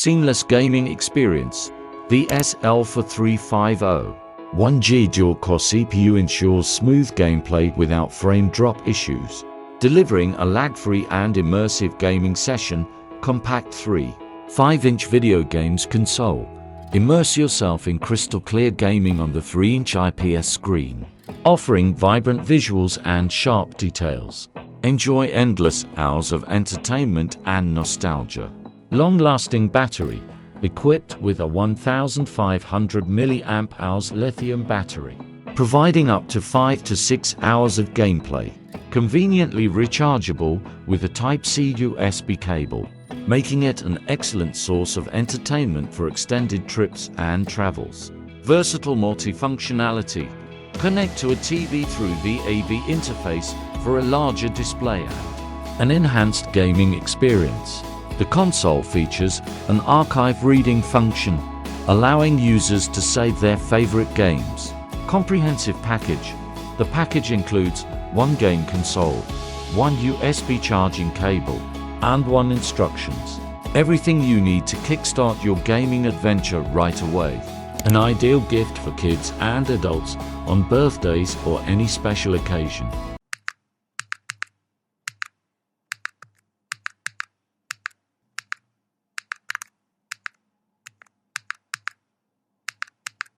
Seamless gaming experience. The SF2000 1G dual-core CPU ensures smooth gameplay without frame drop issues, delivering a lag-free and immersive gaming session. Compact 3.5-inch video games console. Immerse yourself in crystal-clear gaming on the 3-inch IPS screen, offering vibrant visuals and sharp details. Enjoy endless hours of entertainment and nostalgia. Long-lasting battery. Equipped with a 1500 mAh lithium battery, providing up to 5 to 6 hours of gameplay. Conveniently rechargeable with a Type-C USB cable, making it an excellent source of entertainment for extended trips and travels. Versatile multifunctionality. Connect to a TV through the AV interface for a larger display and an enhanced gaming experience. The console features an archive reading function, allowing users to save their favorite games. Comprehensive package. The package includes one game console, one USB charging cable, and one instructions. Everything you need to kickstart your gaming adventure right away. An ideal gift for kids and adults on birthdays or any special occasion.